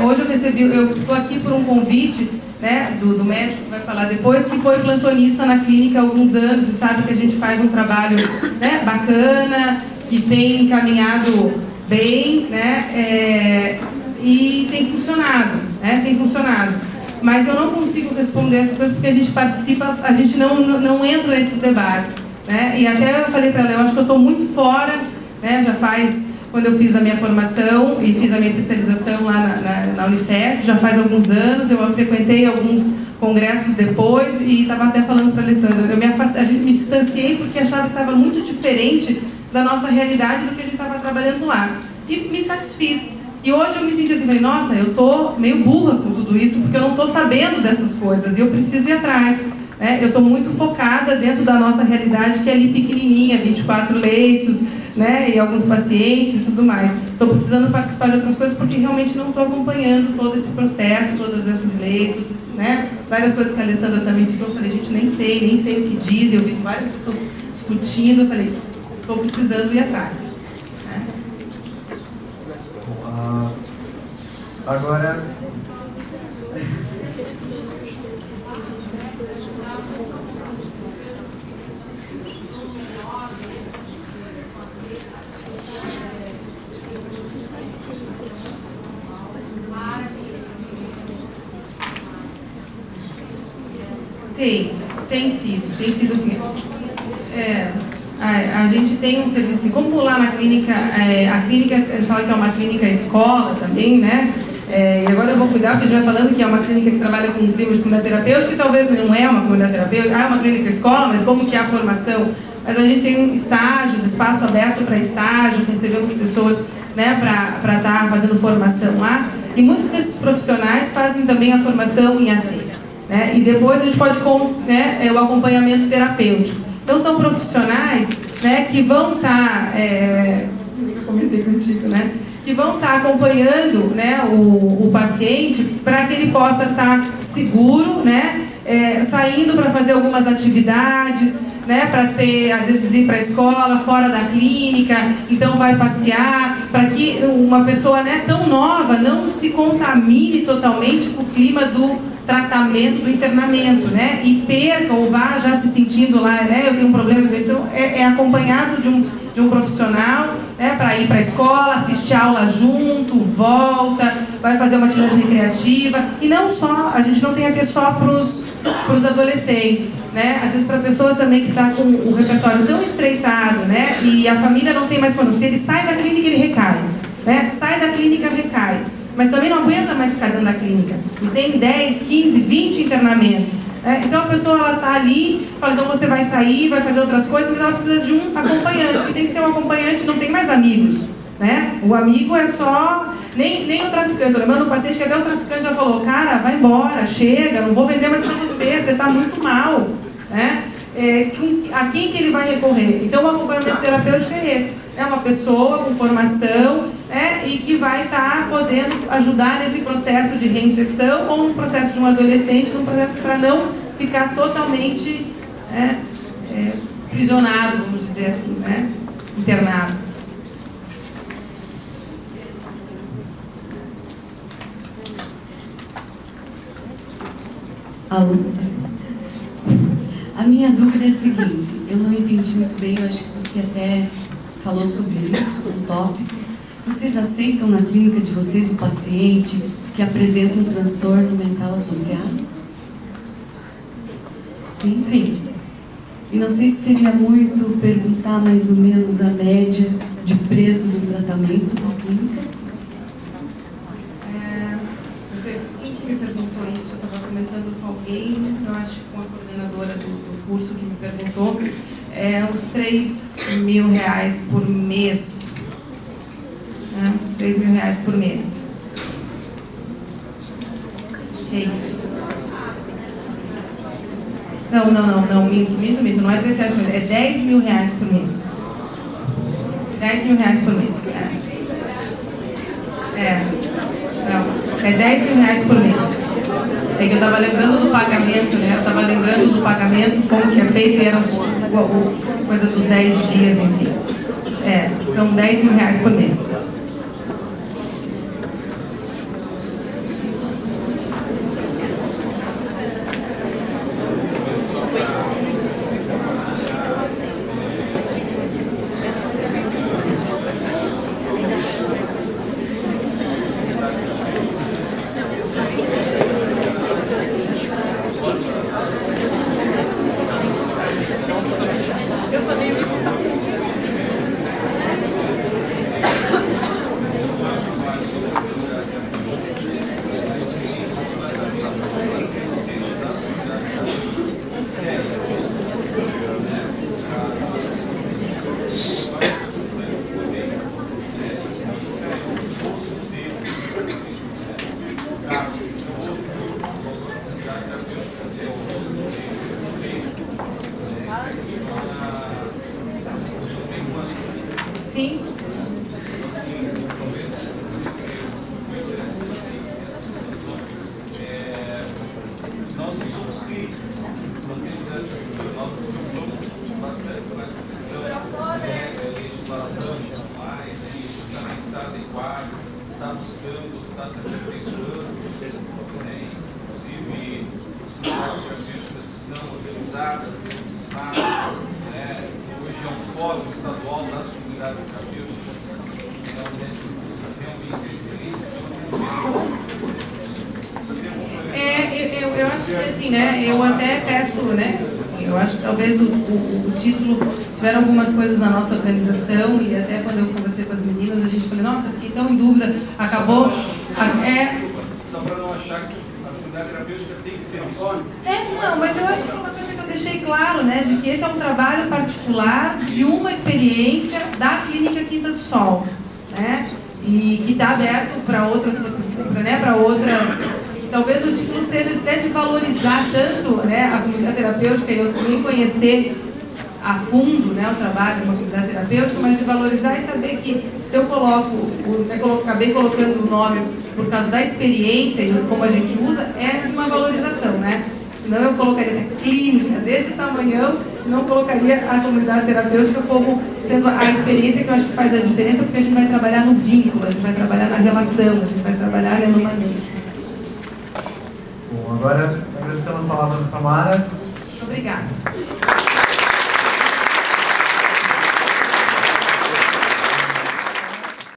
Hoje eu estou aqui por um convite, né, do médico que vai falar depois, que foi plantonista na clínica há alguns anos e sabe que a gente faz um trabalho, né, bacana, que tem caminhado bem, né, e tem funcionado, né, tem funcionado. Mas eu não consigo responder essas coisas porque a gente participa, a gente não entra nesses debates. né? E até eu falei para ela, eu acho que eu estou muito fora, né? Já faz, quando eu fiz a minha formação e fiz a minha especialização lá na Unifesp, já faz alguns anos, eu frequentei alguns congressos depois e estava até falando para a Alessandra, me distanciei porque achava que estava muito diferente da nossa realidade do que a gente estava trabalhando lá. E me satisfiz. E hoje eu me senti assim, falei, nossa, eu estou meio burra com tudo isso, porque eu não estou sabendo dessas coisas, e eu preciso ir atrás. Né? Eu estou muito focada dentro da nossa realidade, que é ali pequenininha, 24 leitos, né? E alguns pacientes e tudo mais. Estou precisando participar de outras coisas, porque realmente não estou acompanhando todo esse processo, todas essas leis, né? Várias coisas que a Alessandra também citou, eu falei, gente, nem sei o que diz, eu vi várias pessoas discutindo, eu falei, estou precisando ir atrás. Agora, tem sido assim. A gente tem um serviço, como lá na clínica, a clínica, a gente fala que é uma clínica escola também, né? E agora eu vou cuidar, porque a gente vai falando que é uma clínica que trabalha com clima de comunidade terapêutica, que talvez não é uma comunidade terapêutica, é uma clínica escola, mas como que é a formação? Mas a gente tem estágios, espaço aberto para estágio, recebemos pessoas, né, para estar fazendo formação lá, e muitos desses profissionais fazem também a formação em AD, né? E depois a gente pode né, o acompanhamento terapêutico. Então são profissionais, né, que vão estar, eu comentei contigo, né, que vão estar acompanhando, né, o paciente para que ele possa estar seguro, né, saindo para fazer algumas atividades, né, para ter, às vezes, ir para a escola, fora da clínica, então vai passear, para que uma pessoa, né, tão nova não se contamine totalmente com o clima do tratamento, do internamento, né, e perca ou vá já se sentindo lá, né, eu tenho um problema, então é acompanhado de um profissional, né, para ir para a escola, assistir a aula junto, volta, vai fazer uma atividade recreativa, e não só, a gente não tem a ter só para os adolescentes, né, às vezes para pessoas também que estão com o repertório tão estreitado, né, e a família não tem mais quando, se ele sai da clínica ele recai, né, sai da clínica recai, mas também não aguenta mais ficar dentro da clínica, e tem 10, 15, 20 internamentos, né? Então a pessoa ela está ali, fala, então você vai sair, vai fazer outras coisas, mas ela precisa de um acompanhante, que tem que ser um acompanhante, não tem mais amigos, né? O amigo é só, nem o traficante, eu lembrando um paciente que até o traficante já falou, cara, vai embora, chega, não vou vender mais para você está muito mal, né? A quem que ele vai recorrer? Então o acompanhamento terapêutico é esse, é uma pessoa com formação, né, e que vai estar podendo ajudar nesse processo de reinserção ou no processo de um adolescente, num processo para não ficar totalmente prisionado, vamos dizer assim, né, internado. Alô? A minha dúvida é a seguinte, eu não entendi muito bem, eu acho que você até falou sobre isso, um tópico. Vocês aceitam na clínica de vocês o paciente que apresenta um transtorno mental associado? Sim? Sim. E não sei se seria muito perguntar mais ou menos a média de preço do tratamento na clínica? Quem que me perguntou isso? Eu estava comentando com alguém, eu acho que com a coordenadora do curso que me perguntou, uns R$3.000 por mês. Uns R$3.000 por mês. Acho que é isso. Não, minto, não é R$3.000 por mês, é R$10.000 por mês. R$10.000 por mês. Não, é R$10.000 por mês. É que eu estava lembrando do pagamento, né? Eu estava lembrando do pagamento, como que é feito, e era coisa dos 10 dias, enfim. São R$10.000 por mês. Eu Sim. Nós não somos críticos, não temos essa questão, nós preocupamos bastante com essa questão legislação e tudo mais, e o funcionamento está adequado, está buscando, está se aperfeiçoando, inclusive as terapêuticas estão organizadas dentro do Estado, hoje é um fórum estadual das comunidades terapêuticas, realmente excelente. Eu acho que assim, né, eu até peço, né, eu acho que talvez o título, tiveram algumas coisas na nossa organização e até quando eu conversei com as meninas, a gente falou, nossa, fiquei tão em dúvida, acabou, Só para não achar que a comunidade terapêutica tem que ser icônica. Não, mas eu acho que uma coisa que eu deixei claro, né, de que esse é um trabalho particular de uma experiência da Clínica Quinta do Sol, né, e que está aberto para outras possibilidades, né, para outras. Talvez o título seja até de valorizar tanto, né, a comunidade terapêutica e eu também conhecer a fundo, né, o trabalho de uma comunidade terapêutica, mas de valorizar e saber que se eu acabei colocando o nome por causa da experiência e como a gente usa, é de uma valorização, né? Senão eu colocaria essa clínica desse tamanhão e não colocaria a comunidade terapêutica como sendo a experiência que eu acho que faz a diferença, porque a gente vai trabalhar no vínculo, a gente vai trabalhar na relação, a gente vai trabalhar no manejo. Bom, agora agradecemos as palavras da Tamara. Obrigada.